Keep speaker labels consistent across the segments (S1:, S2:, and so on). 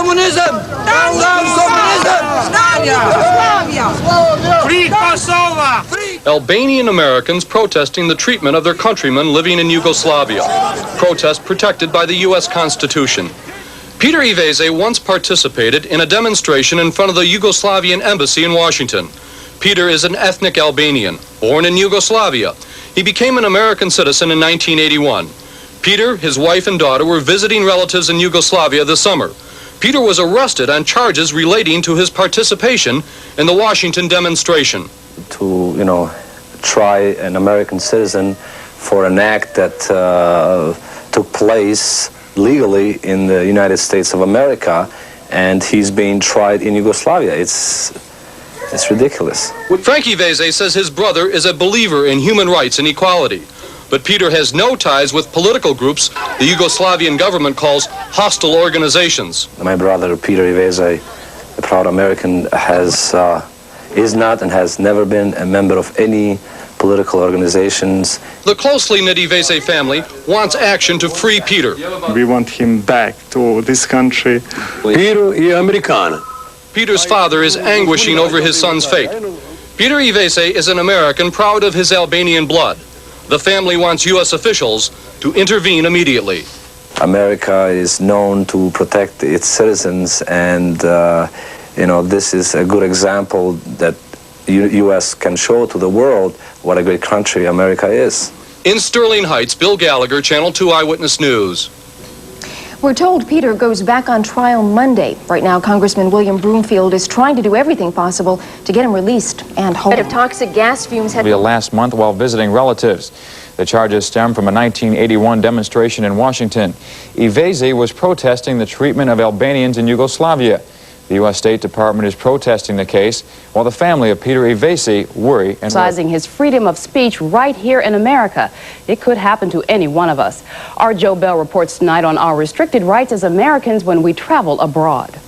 S1: communism! Down communism! Down Yugoslavia!
S2: Free Kosovo!
S3: Albanian Americans protesting the treatment of their countrymen living in Yugoslavia. Protest protected by the U.S. Constitution. Peter Ivezaj once participated in a demonstration in front of the Yugoslavian embassy in Washington. Peter is an ethnic Albanian, born in Yugoslavia. He became an American citizen in 1981. Peter, his wife, and daughter were visiting relatives in Yugoslavia this summer. Peter was arrested on charges relating to his participation in the Washington demonstration.
S4: To, try an American citizen for an act that took place legally in the United States of America, and he's being tried in Yugoslavia. It's ridiculous.
S3: Frank Ivezaj says his brother is a believer in human rights and equality. But Peter has no ties with political groups the Yugoslavian government calls hostile organizations.
S4: My brother, Peter Ivezaj, a proud American, is not and has never been a member of any political organizations.
S3: The closely knit Ivezaj family wants action to free Peter.
S5: We want him back to this country.
S6: Peter je Amerikaan.
S3: Peter's father is anguishing over his son's fate. Peter Ivezaj is an American proud of his Albanian blood. The family wants U.S. officials to intervene immediately.
S4: America is known to protect its citizens, and this is a good example that U.S. can show to the world what a great country America is.
S3: In Sterling Heights, Bill Gallagher, Channel 2 Eyewitness News.
S7: We're told Peter goes back on trial Monday. Right now, Congressman William Broomfield is trying to do everything possible to get him released and home. Of toxic gas fumes had
S8: last month while visiting relatives. The charges stem from a 1981 demonstration in Washington. Ivezaj was protesting the treatment of Albanians in Yugoslavia. The U.S. State Department is protesting the case, while the family of Peter Ivezaj worry and
S9: exercising his freedom of speech right here in America. It could happen to any one of us. Our Joe Bell reports tonight on our restricted rights as Americans when we travel abroad.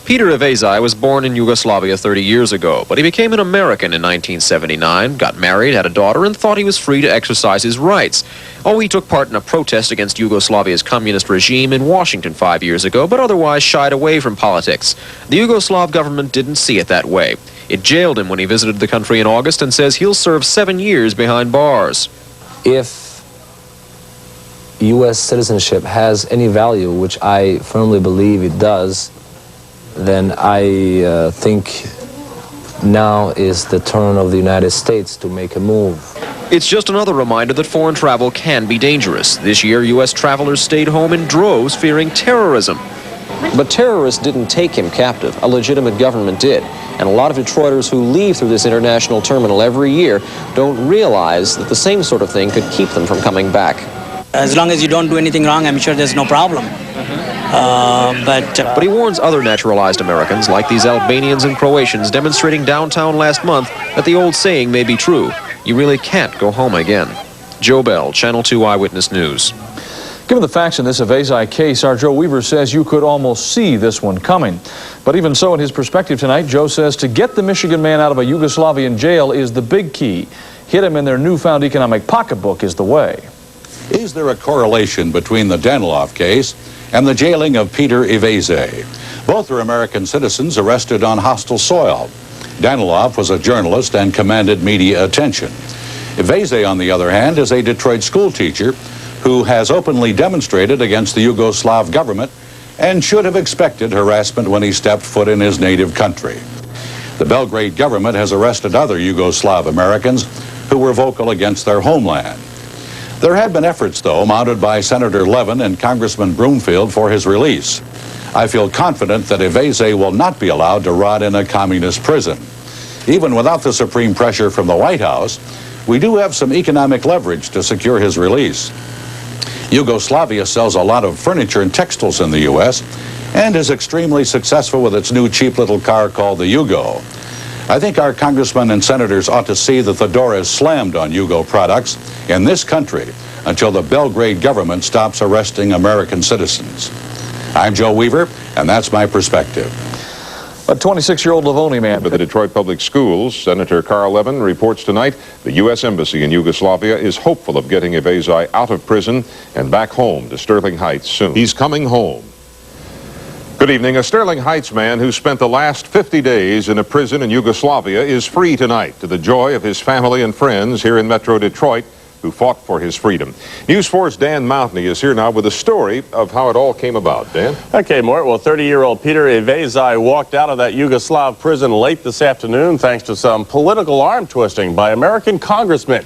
S10: Peter Ivezaj was born in Yugoslavia 30 years ago, but he became an American in 1979, got married, had a daughter, and thought he was free to exercise his rights. Oh, he took part in a protest against Yugoslavia's communist regime in Washington 5 years ago, but otherwise shied away from politics. The Yugoslav government didn't see it that way. It jailed him when he visited the country in August and says he'll serve 7 years behind bars.
S11: If U.S. citizenship has any value, which I firmly believe it does, then I think now is the turn of the United States to make a move.
S10: It's just another reminder that foreign travel can be dangerous. This year, U.S. travelers stayed home in droves fearing terrorism.
S12: But terrorists didn't take him captive. A legitimate government did. And a lot of Detroiters who leave through this international terminal every year don't realize that the same sort of thing could keep them from coming back.
S13: As long as you don't do anything wrong, I'm sure there's no problem.
S10: But he warns other naturalized Americans, like these Albanians and Croatians demonstrating downtown last month, that the old saying may be true. You really can't go home again. Joe Bell, Channel 2 Eyewitness News.
S8: Given the facts in this Ivezaj case, our Joe Weaver says you could almost see this one coming. But even so, in his perspective tonight, Joe says to get the Michigan man out of a Yugoslavian jail is the big key. Hit him in their newfound economic pocketbook is the way.
S14: Is there a correlation between the Danilov case and the jailing of Peter Ivezaj? Both are American citizens arrested on hostile soil. Danilov was a journalist and commanded media attention. Ivezaj, on the other hand, is a Detroit school teacher who has openly demonstrated against the Yugoslav government and should have expected harassment when he stepped foot in his native country. The Belgrade government has arrested other Yugoslav Americans who were vocal against their homeland. There have been efforts, though, mounted by Senator Levin and Congressman Broomfield for his release. I feel confident that Ivezaj will not be allowed to rot in a communist prison. Even without the supreme pressure from the White House, we do have some economic leverage to secure his release. Yugoslavia sells a lot of furniture and textiles in the U.S. and is extremely successful with its new cheap little car called the Yugo. I think our congressmen and senators ought to see that the door is slammed on Yugo products in this country until the Belgrade government stops arresting American citizens. I'm Joe Weaver, and that's my perspective.
S8: A 26-year-old Livoni man.
S15: At the Detroit Public Schools, Senator Carl Levin reports tonight the U.S. Embassy in Yugoslavia is hopeful of getting Ivezaj out of prison and back home to Sterling Heights soon. He's coming home. Good evening. A Sterling Heights man who spent the last 50 days in a prison in Yugoslavia is free tonight, to the joy of his family and friends here in Metro Detroit who fought for his freedom. News 4's Dan Mountney is here now with a story of how it all came about. Dan?
S16: Okay, Mort. Well, 30-year-old Peter Ivezaj walked out of that Yugoslav prison late this afternoon thanks to some political arm twisting by American congressmen.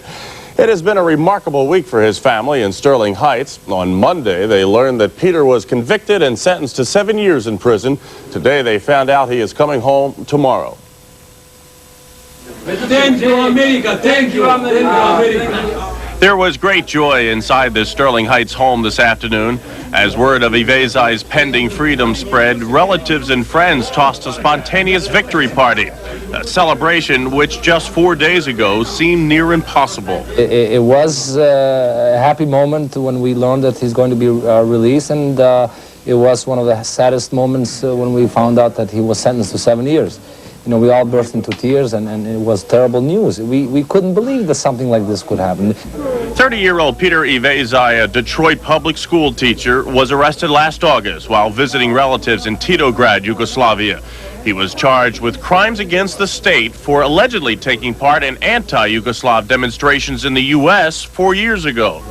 S16: It has been a remarkable week for his family in Sterling Heights. On Monday, they learned that Peter was convicted and sentenced to 7 years in prison. Today, they found out he is coming home tomorrow.
S2: Thank you, America. Thank you, America.
S17: There was great joy inside the Sterling Heights home this afternoon. As word of Ivezaj's pending freedom spread, relatives and friends tossed a spontaneous victory party, a celebration which just 4 days ago seemed near impossible.
S11: It was a happy moment when we learned that he's going to be released, and it was one of the saddest moments when we found out that he was sentenced to 7 years. You know, we all burst into tears, and it was terrible news. We couldn't believe that something like this could happen.
S17: 30-year-old Peter Ivezaj, a Detroit public school teacher, was arrested last August while visiting relatives in Titograd, Yugoslavia. He was charged with crimes against the state for allegedly taking part in anti-Yugoslav demonstrations in the U.S. 4 years ago.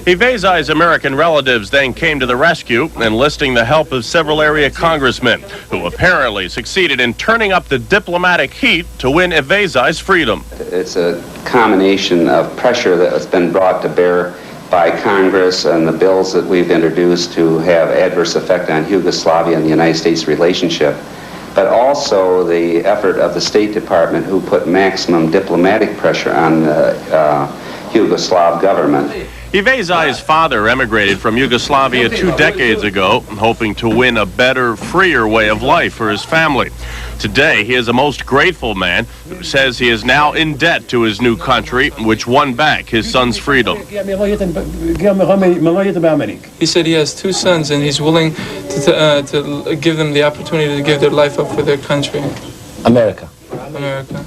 S17: Ivezaj's American relatives then came to the rescue, enlisting the help of several area congressmen, who apparently succeeded in turning up the diplomatic heat to win Ivezaj's freedom.
S18: It's a combination of pressure that has been brought to bear by Congress and the bills that we've introduced to have adverse effect on Yugoslavia and the United States relationship, but also the effort of the State Department, who put maximum diplomatic pressure on the Yugoslav government.
S17: Ivezaj's father emigrated from Yugoslavia 2 decades ago, hoping to win a better, freer way of life for his family. Today, he is a most grateful man who says he is now in debt to his new country, which won back his son's freedom.
S19: He said he has 2 sons and he's willing to give them the opportunity to give their life up for their country.
S11: America.
S19: America.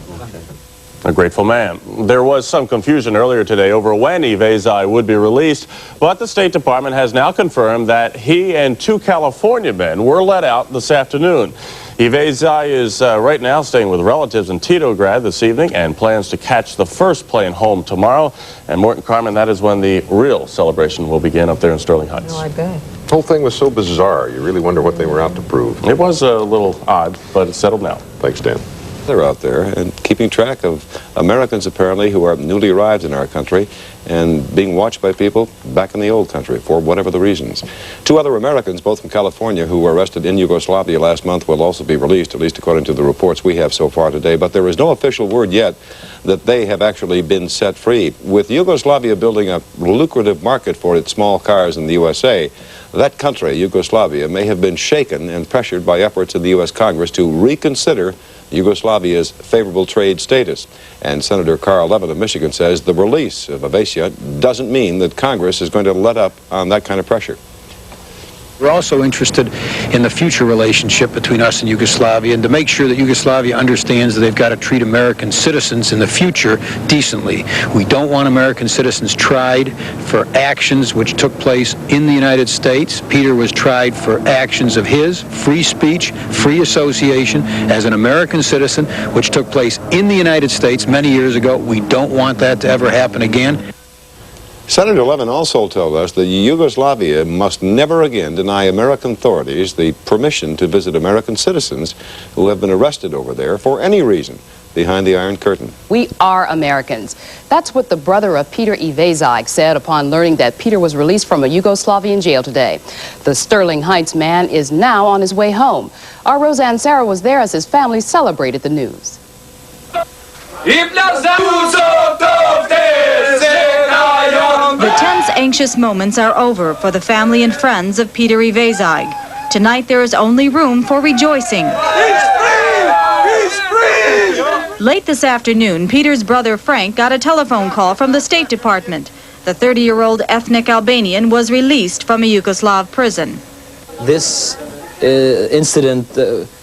S16: A grateful man. There was some confusion earlier today over when Ivezaj would be released, but the State Department has now confirmed that he and 2 California men were let out this afternoon. Ivezaj is right now staying with relatives in Titograd this evening and plans to catch the first plane home tomorrow. And Morton Carmen, that is when the real celebration will begin up there in Sterling Heights.
S15: Oh, I bet. The whole thing was so bizarre. You really wonder what they were out to prove.
S16: It was a little odd, but it's settled now.
S15: Thanks, Dan.
S20: They're out there and keeping track of Americans, apparently, who are newly arrived in our country and being watched by people back in the old country for whatever the reasons. 2 other Americans, both from California, who were arrested in Yugoslavia last month will also be released, at least according to the reports we have so far today. But there is no official word yet that they have actually been set free. With Yugoslavia building a lucrative market for its small cars in the USA, that country, Yugoslavia, may have been shaken and pressured by efforts of the U.S. Congress to reconsider Yugoslavia's favorable trade status. And Senator Carl Levin of Michigan says the release of Ivezaj doesn't mean that Congress is going to let up on that kind of pressure.
S21: We're also interested in the future relationship between us and Yugoslavia, and to make sure that Yugoslavia understands that they've got to treat American citizens in the future decently. We don't want American citizens tried for actions which took place in the United States. Peter was tried for actions of his, free speech, free association, as an American citizen, which took place in the United States many years ago. We don't want that to ever happen again.
S20: Senator Levin also told us that Yugoslavia must never again deny American authorities the permission to visit American citizens who have been arrested over there for any reason behind the Iron Curtain.
S9: We are Americans. That's what the brother of Peter Ivezaj said upon learning that Peter was released from a Yugoslavian jail today. The Sterling Heights man is now on his way home. Our Roseanne Sarah was there as his family celebrated the news.
S22: The tense, anxious moments are over for the family and friends of Peter Ivezaj. Tonight there is only room for rejoicing.
S2: He's free! He's free!
S22: Late this afternoon, Peter's brother Frank got a telephone call from the State Department. The 30-year-old ethnic Albanian was released from a Yugoslav prison.
S11: This incident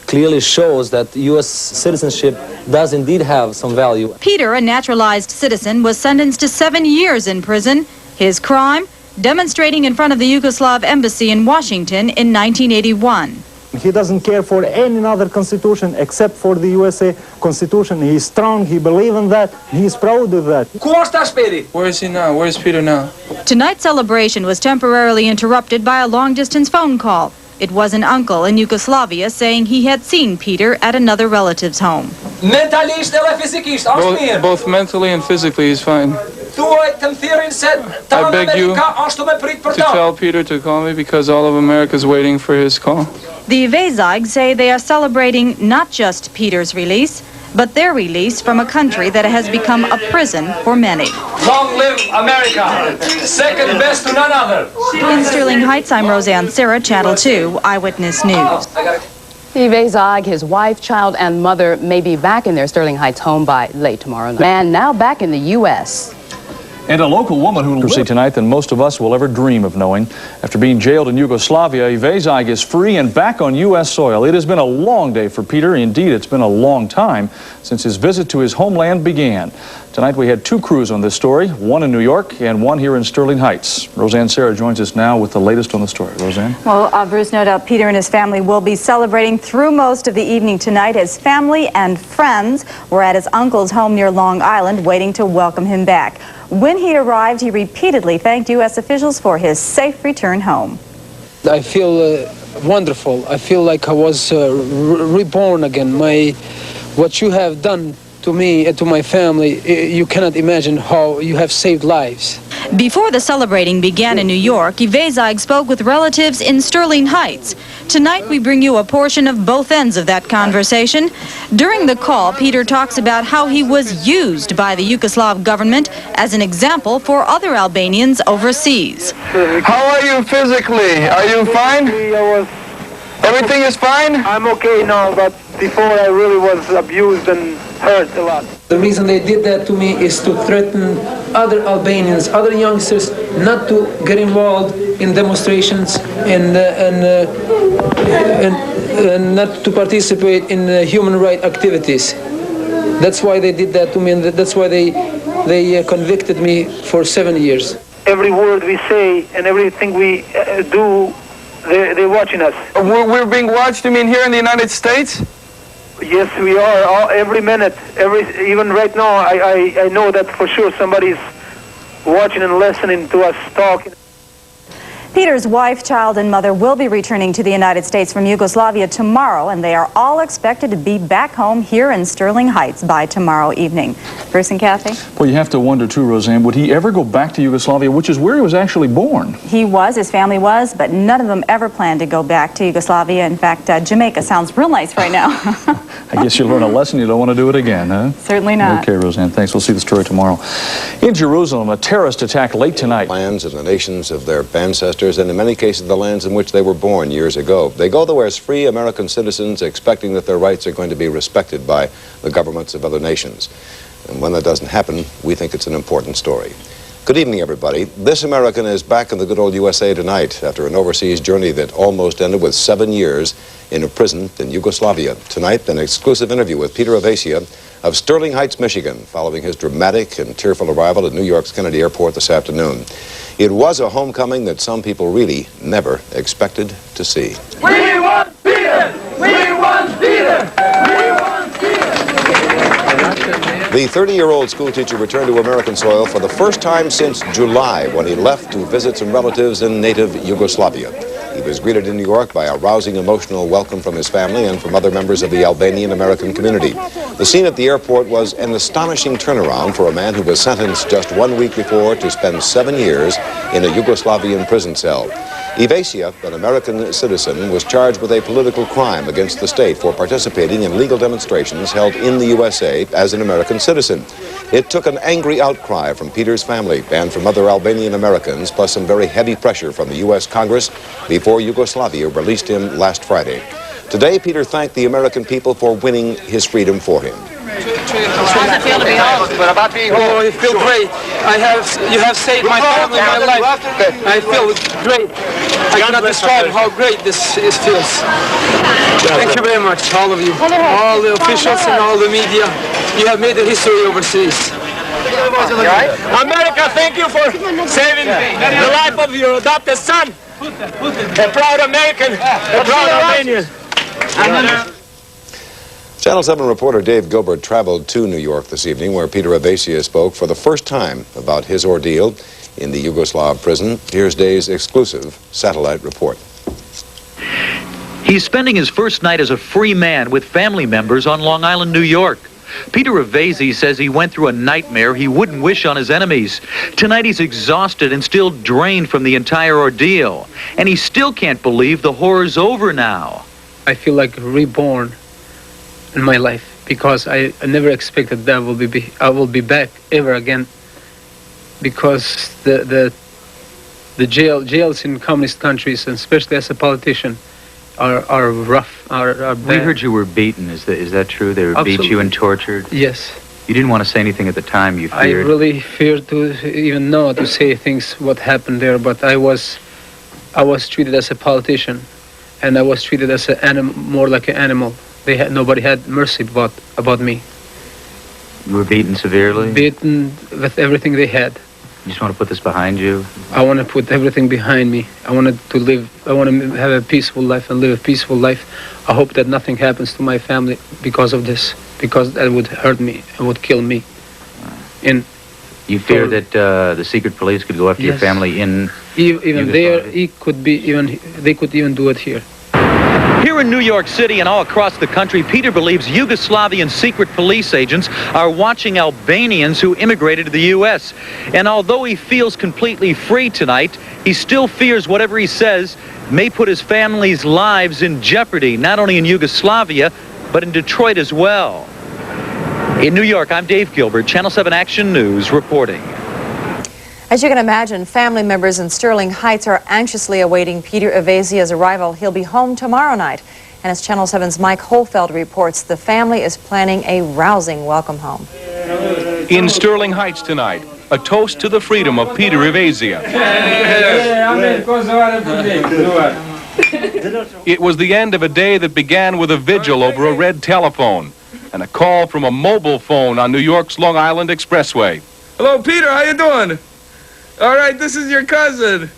S11: clearly shows that U.S. citizenship does indeed have some value.
S22: Peter, a naturalized citizen, was sentenced to 7 years in prison. His crime? Demonstrating in front of the Yugoslav embassy in Washington in 1981.
S1: He doesn't care for any other constitution except for the USA Constitution. He's strong, he believes in that, he's proud of that.
S19: Where is he now? Where is Peter now?
S22: Tonight's celebration was temporarily interrupted by a long-distance phone call. It was an uncle in Yugoslavia saying he had seen Peter at another relative's home.
S19: Both mentally and physically, he's fine. I beg you to tell Peter to call me because all of America is waiting for his call.
S22: The Ivezaj say they are celebrating not just Peter's release, but their release from a country that has become a prison for many.
S2: Long live America! Second best to none other!
S22: In Sterling Heights, I'm Roseanne Serra, Channel 2 Eyewitness News.
S9: Ivezaj, his wife, child, and mother may be back in their Sterling Heights home by late tomorrow night. Man now back in the U.S.
S5: And a local woman who will see tonight than most of us will ever dream of knowing. After being jailed in Yugoslavia, Ivezaj is free and back on U.S. soil. It has been a long day for Peter. Indeed, it's been a long time since his visit to his homeland began. Tonight we had two crews on this story, one in New York and one here in Sterling Heights. Roseanne Serra joins us now with the latest on the story. Roseanne?
S22: Well, Bruce, no doubt Peter and his family will be celebrating through most of the evening tonight. His family and friends were at his uncle's home near Long Island waiting to welcome him back. When he arrived, he repeatedly thanked U.S. officials for his safe return home.
S23: I feel wonderful. I feel like I was reborn again. What you have done to me and to my family, you cannot imagine how you have saved lives.
S22: Before the celebrating began in New York, Ivezaj spoke with relatives in Sterling Heights. Tonight we bring you a portion of both ends of that conversation. During the call, Peter talks about how he was used by the Yugoslav government as an example for other Albanians overseas.
S24: How are you physically? Are you fine? Everything is fine?
S25: I'm okay now, but before I really was abused and hurt a lot.
S23: The reason they did that to me is to threaten other Albanians, other youngsters, not to get involved in demonstrations and not to participate in human rights activities. That's why they did that to me, and that's why they convicted me for 7 years.
S25: Every word we say and everything we do, they're watching us.
S24: We're being watched, you mean, here in the United States?
S25: Yes, we are. Every minute, even right now, I know that for sure somebody's watching and listening to us talking.
S22: Peter's wife, child, and mother will be returning to the United States from Yugoslavia tomorrow, and they are all expected to be back home here in Sterling Heights by tomorrow evening. Bruce and Kathy?
S5: Well, you have to wonder, too, Roseanne, would he ever go back to Yugoslavia, which is where he was actually born?
S22: He was, his family was, but none of them ever planned to go back to Yugoslavia. In fact, Jamaica sounds real nice right now.
S5: I guess you learn a lesson, you don't want to do it again, huh?
S22: Certainly not.
S5: Okay, Roseanne, thanks. We'll see the story tomorrow. In Jerusalem, a terrorist attack late tonight.
S20: Lands and the nations of their ancestors, and in many cases the lands in which they were born years ago. They go there as free American citizens, expecting that their rights are going to be respected by the governments of other nations. And when that doesn't happen, we think it's an important story. Good evening, everybody. This American is back in the good old USA tonight after an overseas journey that almost ended with 7 years in a prison in Yugoslavia. Tonight, an exclusive interview with Peter Ivezaj of Sterling Heights, Michigan, following his dramatic and tearful arrival at New York's Kennedy Airport this afternoon. It was a homecoming that some people really never expected to see.
S2: We want Peter! We want Peter! We want Peter!
S20: The 30-year-old schoolteacher returned to American soil for the first time since July, when he left to visit some relatives in native Yugoslavia. He was greeted in New York by a rousing emotional welcome from his family and from other members of the Albanian American community. The scene at the airport was an astonishing turnaround for a man who was sentenced just 1 week before to spend 7 years in a Yugoslavian prison cell. Ivezaj, an American citizen, was charged with a political crime against the state for participating in legal demonstrations held in the USA as an American citizen. It took an angry outcry from Peter's family and from other Albanian Americans, plus some very heavy pressure from the U.S. Congress before Yugoslavia released him last Friday. Today, Peter thanked the American people for winning his freedom for him.
S23: How does it feel to be home? Oh, I feel great. You have saved my family, my life. I feel great. I cannot describe how great this feels. Thank you very much, all of you, all the officials and all the media. You have made a history overseas.
S2: America, thank you for saving the life of your adopted son. A proud American, a proud Albanian.
S20: Channel 7 reporter Dave Gilbert traveled to New York this evening, where Peter Ivezaj spoke for the first time about his ordeal in the Yugoslav prison. Here's Dave's exclusive satellite report.
S3: He's spending his first night as a free man with family members on Long Island, New York. Peter Ivezaj says he went through a nightmare he wouldn't wish on his enemies. Tonight he's exhausted and still drained from the entire ordeal. And he still can't believe the horror's over now.
S23: I feel like reborn in my life, because I never expected that I will be back ever again, because the jails in communist countries, and especially as a politician, are rough, are bad.
S3: We heard you were beaten. Is that true? They beat you and tortured?
S23: Yes.
S3: You didn't want to say anything at the time. You feared.
S23: I really feared to even know to say things what happened there, but I was treated as a politician, and I was treated as more like an animal. Nobody had mercy about me.
S3: You were beaten severely?
S23: Beaten with everything they had.
S3: You just want to put this behind you?
S23: I want to put everything behind me. I want to have a peaceful life and live a peaceful life. I hope that nothing happens to my family because of this, because that would hurt me and would kill me.
S3: You fear that the secret police could go after your family in
S23: even there, they could even do it here.
S3: Here in New York City and all across the country, Peter believes Yugoslavian secret police agents are watching Albanians who immigrated to the U.S. And although he feels completely free tonight, he still fears whatever he says may put his family's lives in jeopardy, not only in Yugoslavia, but in Detroit as well. In New York, I'm Dave Gilbert, Channel 7 Action News, reporting.
S4: As you can imagine, family members in Sterling Heights are anxiously awaiting Peter Ivezaj's arrival. He'll be home tomorrow night. And as Channel 7's Mike Holfeld reports, the family is planning a rousing welcome home.
S6: In Sterling Heights tonight, a toast to the freedom of Peter Ivezaj. It was the end of a day that began with a vigil over a red telephone and a call from a mobile phone on New York's Long Island Expressway.
S7: Hello, Peter. How you doing? All right, this is your cousin.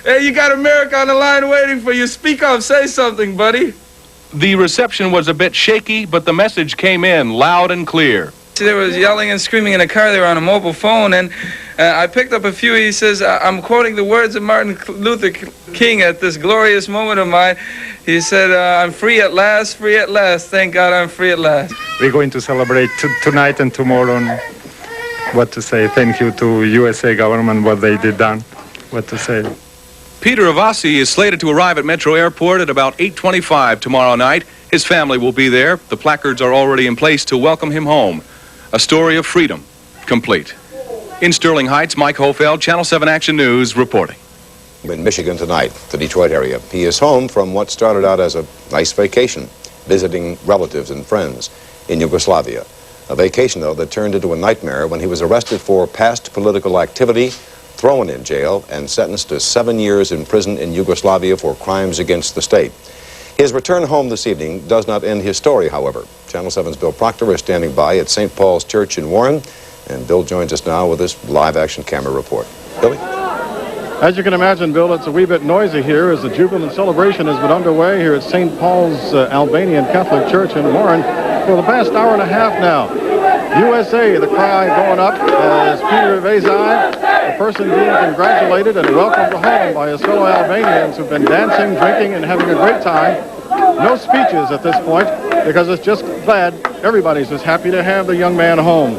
S7: Hey, you got America on the line waiting for you. Speak up. Say something, buddy.
S6: The reception was a bit shaky, but the message came in loud and clear.
S7: They were yelling and screaming in the car. They were on a mobile phone, and I picked up a few. He says, I'm quoting the words of Martin Luther King at this glorious moment of mine. He said, I'm free at last, free at last. Thank God I'm free at last.
S12: We're going to celebrate tonight and tomorrow. What to say? Thank you to USA government, what they did done. What to say?
S6: Peter Ivezaj is slated to arrive at Metro Airport at about 8:25 tomorrow night. His family will be there. The placards are already in place to welcome him home. A story of freedom, complete. In Sterling Heights, Mike Holfeld, Channel 7 Action News, reporting.
S20: In Michigan tonight, the Detroit area. He is home from what started out as a nice vacation, visiting relatives and friends in Yugoslavia. A vacation, though, that turned into a nightmare when he was arrested for past political activity, thrown in jail, and sentenced to 7 years in prison in Yugoslavia for crimes against the state. His return home this evening does not end his story, however. Channel 7's Bill Proctor is standing by at St. Paul's Church in Warren, and Bill joins us now with this live-action camera report. Billy?
S12: As you can imagine, Bill, it's a wee bit noisy here as the jubilant celebration has been underway here at St. Paul's Albanian Catholic Church in Warren for the past hour and a half now. USA, the cry going up as Peter Ivezaj, the person being congratulated and welcomed home by his fellow Albanians who've been dancing, drinking, and having a great time. No speeches at this point because it's just glad everybody's just happy to have the young man home.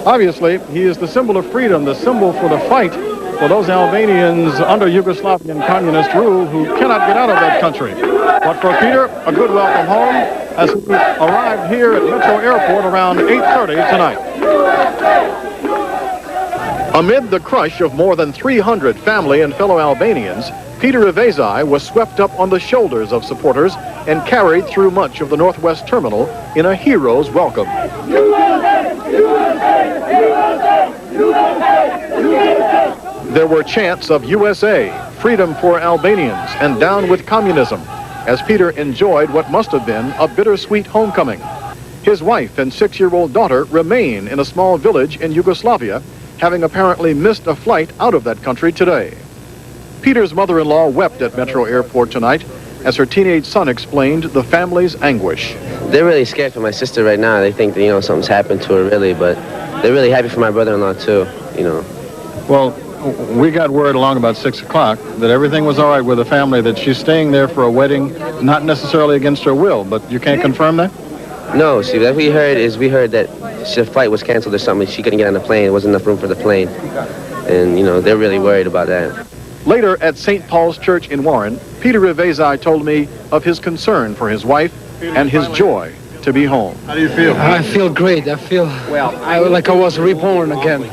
S12: Obviously, he is the symbol of freedom, the symbol for the fight for those Albanians under Yugoslavian communist rule who cannot get out of that country. But for Peter, a good welcome home as he arrived here at Metro Airport around 8:30 tonight. Amid the crush of more than 300 family and fellow Albanians, Peter Ivezaj was swept up on the shoulders of supporters and carried through much of the Northwest Terminal in a hero's welcome. There were chants of USA, freedom for Albanians, and down with communism, as Peter enjoyed what must have been a bittersweet homecoming. His wife and 6-year-old daughter remain in a small village in Yugoslavia, having apparently missed a flight out of that country today. Peter's mother-in-law wept at Metro Airport tonight as her teenage son explained the family's anguish.
S8: They're really scared for my sister right now. They think that, you know, something's happened to her, really, but they're really happy for my brother-in-law, too, you know.
S12: Well, we got word along about 6 o'clock that everything was all right with the family, that she's staying there for a wedding, not necessarily against her will, but you can't confirm that?
S8: No, see, what we heard that the flight was canceled or something. She couldn't get on the plane. There wasn't enough room for the plane. And, you know, they're really worried about that.
S12: Later at St. Paul's Church in Warren, Peter Ivezaj told me of his concern for his wife and his joy to be home. How do you feel?
S23: I feel great. I feel like I was reborn again.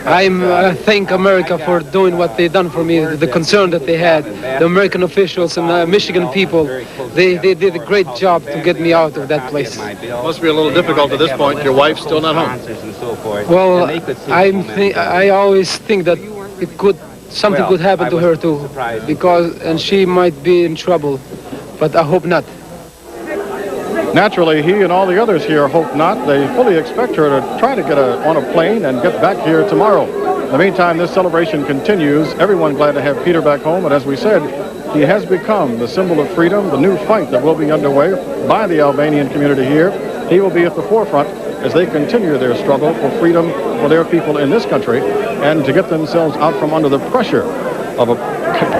S23: I thank America for doing what they done for me, the concern that they had. The American officials and the Michigan people, they did a great job to get me out of that place.
S12: Must be a little difficult at this point. Your wife's still not home.
S23: Well, I always think that something could happen to her too, and she might be in trouble, but I hope not.
S12: Naturally, he and all the others here hope not. They fully expect her to try to get on a plane and get back here tomorrow. In the meantime, this celebration continues. Everyone glad to have Peter back home, and as we said, he has become the symbol of freedom. The new fight that will be underway by the Albanian community here, he will be at the forefront as they continue their struggle for freedom for their people in this country and to get themselves out from under the pressure of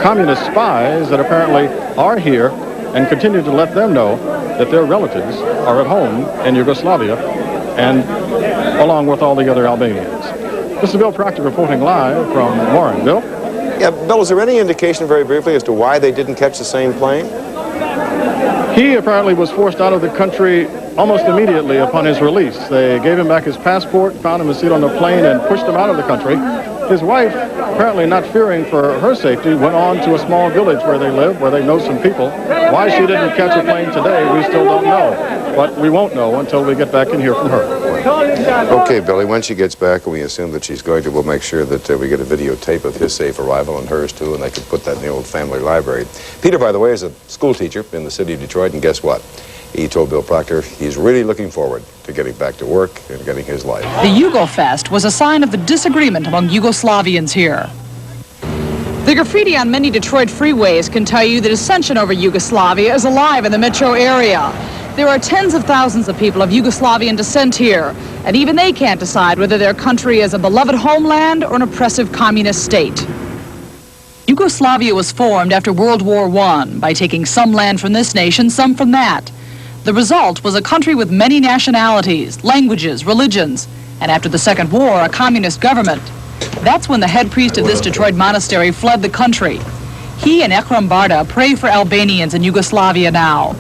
S12: communist spies that apparently are here and continue to let them know that their relatives are at home in Yugoslavia and along with all the other Albanians. This is Bill Proctor reporting live from Warren. Bill?
S10: Yeah, Bill, is there any indication very briefly as to why they didn't catch the same plane?
S12: He apparently was forced out of the country almost immediately upon his release. They gave him back his passport, found him a seat on the plane, and pushed him out of the country. His wife, apparently not fearing for her safety, went on to a small village where they live, where they know some people. Why she didn't catch a plane today, we still don't know. But we won't know until we get back and hear from her.
S10: Okay, Billy, when she gets back, and we assume that she's going to, we'll make sure that we get a videotape of his safe arrival and hers too, and they can put that in the old family library. Peter, by the way, is a school teacher in the city of Detroit, and guess what? He told Bill Proctor he's really looking forward to getting back to work and getting his life.
S13: The Yugofest was a sign of the disagreement among Yugoslavians here. The graffiti on many Detroit freeways can tell you the dissension over Yugoslavia is alive in the metro area. There are tens of thousands of people of Yugoslavian descent here, and even they can't decide whether their country is a beloved homeland or an oppressive communist state. Yugoslavia was formed after World War I by taking some land from this nation, some from that. The result was a country with many nationalities, languages, religions, and after the Second War, a communist government. That's when the head priest of this Detroit monastery fled the country. He and Ekram Barda pray for Albanians in Yugoslavia now.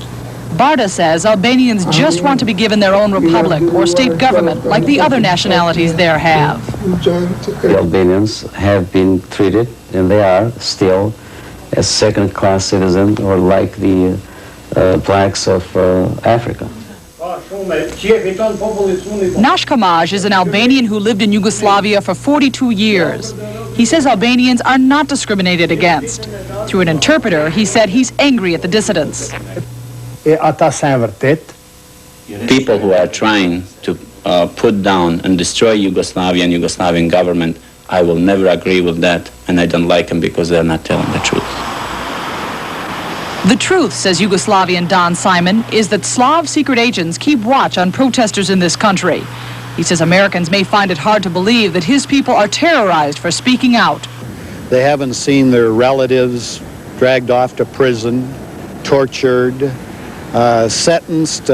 S13: Barda says Albanians just want to be given their own republic or state government like the other nationalities there have.
S14: The Albanians have been treated, and they are still, as second-class citizens or like the blacks of Africa.
S13: Nash Kamaj is an Albanian who lived in Yugoslavia for 42 years. He says Albanians are not discriminated against. Through an interpreter, he said he's angry at the dissidents.
S14: People who are trying to put down and destroy Yugoslavia and Yugoslavian government, I will never agree with that, and I don't like them because they're not telling the truth.
S13: The truth, says Yugoslavian Don Simon, is that Slav secret agents keep watch on protesters in this country. He says Americans may find it hard to believe that his people are terrorized for speaking out.
S18: They haven't seen their relatives dragged off to prison, tortured, sentenced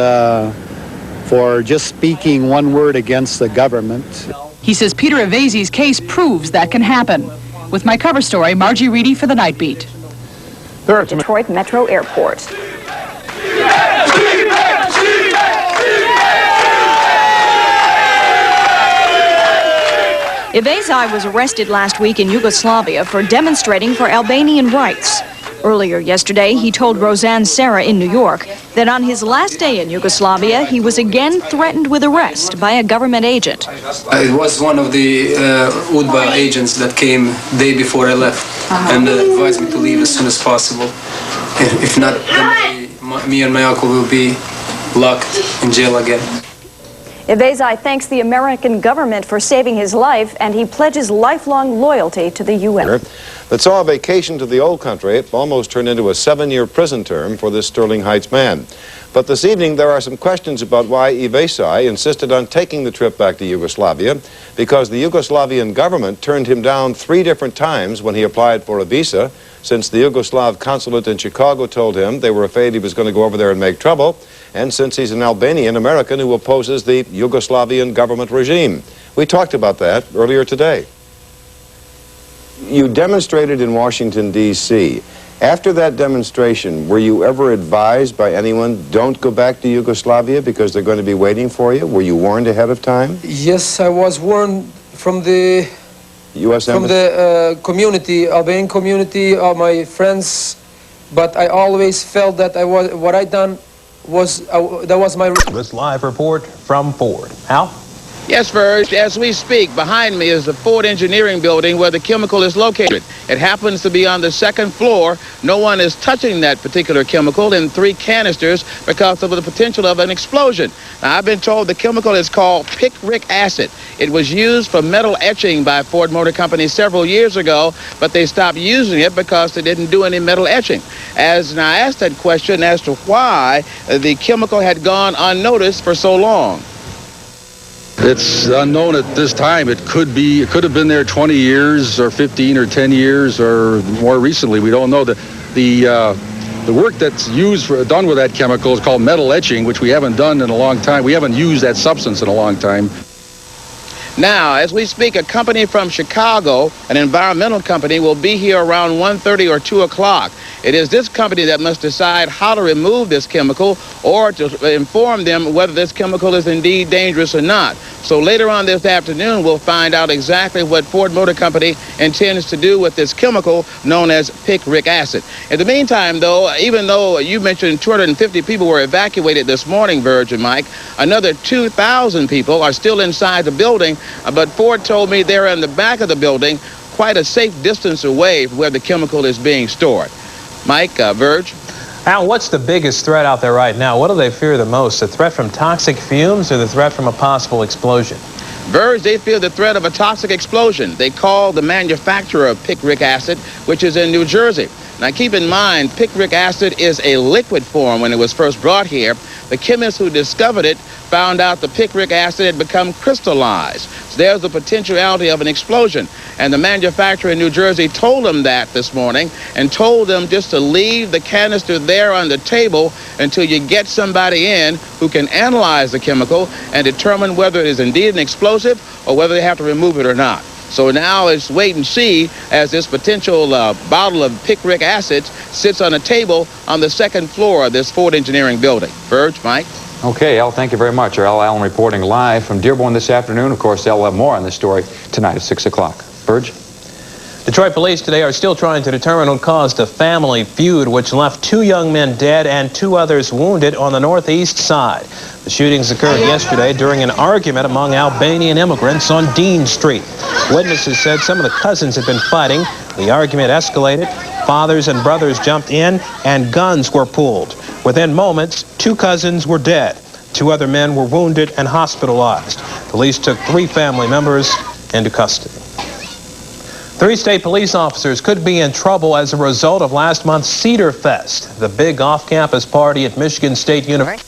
S18: for just speaking one word against the government.
S13: He says Peter Ivezaj's case proves that can happen. With my cover story, Margie Reedy for the Night Beat.
S26: Detroit Metro Airport. Ivezaj was arrested last week in Yugoslavia for demonstrating for Albanian rights. Earlier yesterday, he told Roseanne Sarah in New York that on his last day in Yugoslavia, he was again threatened with arrest by a government agent.
S23: It was one of the UDBA agents that came the day before I left and advised me to leave as soon as possible. If not, then me and my uncle will be locked in jail again.
S26: Ivezaj thanks the American government for saving his life, and he pledges lifelong loyalty to the U.S.
S10: that saw a vacation to the old country almost turn into a 7-year prison term for this Sterling Heights man. But this evening there are some questions about why Ivezaj insisted on taking the trip back to Yugoslavia, because the Yugoslavian government turned him down 3 different times when he applied for a visa, since the Yugoslav consulate in Chicago told him they were afraid he was going to go over there and make trouble, and since he's an Albanian American who opposes the Yugoslavian government regime. We talked about that earlier today. You demonstrated in Washington, D.C. After that demonstration, were you ever advised by anyone, don't go back to Yugoslavia because they're going to be waiting for you? Were you warned ahead of time?
S23: Yes, I was warned from the
S10: U.S.
S23: from the community, Albanian community, my friends, but I always felt that what I done was that was my.
S1: This live report from Ford. Al?
S11: Yes, Verge. As we speak, behind me is the Ford Engineering Building where the chemical is located. It happens to be on the 2nd floor. No one is touching that particular chemical in 3 canisters because of the potential of an explosion. Now, I've been told the chemical is called picric acid. It was used for metal etching by Ford Motor Company several years ago, but they stopped using it because they didn't do any metal etching. As I asked that question as to why the chemical had gone unnoticed for so long.
S15: It's unknown at this time. It could have been there 20 years or 15 or 10 years or more recently. We don't know. The work that's done with that chemical is called metal etching, which we haven't done in a long time. We haven't used that substance in a long time.
S11: Now, as we speak, a company from Chicago, an environmental company, will be here around 1:30 or 2 o'clock. It is this company that must decide how to remove this chemical or to inform them whether this chemical is indeed dangerous or not. So later on this afternoon, we'll find out exactly what Ford Motor Company intends to do with this chemical known as picric acid. In the meantime, though, even though you mentioned 250 people were evacuated this morning, Verge and Mike, another 2,000 people are still inside the building, but Ford told me they're in the back of the building, quite a safe distance away from where the chemical is being stored. Mike, Verge?
S1: Al, what's the biggest threat out there right now? What do they fear the most? The threat from toxic fumes or the threat from a possible explosion?
S11: Verge, they fear the threat of a toxic explosion. They call the manufacturer of picric acid, which is in New Jersey. Now keep in mind, picric acid is a liquid form when it was first brought here. The chemist who discovered it found out the picric acid had become crystallized. So there's the potentiality of an explosion. And the manufacturer in New Jersey told them that this morning and told them just to leave the canister there on the table until you get somebody in who can analyze the chemical and determine whether it is indeed an explosive or whether they have to remove it or not. So now it's wait and see as this potential bottle of picric acid sits on a table on the 2nd floor of this Ford Engineering building. Verge, Mike?
S16: Okay, Al, thank you very much. Al Allen reporting live from Dearborn this afternoon. Of course, they'll have more on this story tonight at 6 o'clock. Verge?
S1: Detroit police today are still trying to determine what caused a family feud which left 2 young men dead and 2 others wounded on the northeast side. The shootings occurred yesterday during an argument among Albanian immigrants on Dean Street. Witnesses said some of the cousins had been fighting. The argument escalated. Fathers and brothers jumped in and guns were pulled. Within moments, 2 cousins were dead. 2 other men were wounded and hospitalized. Police took 3 family members into custody. 3 state police officers could be in trouble as a result of last month's Cedar Fest, the big off-campus party at Michigan State University.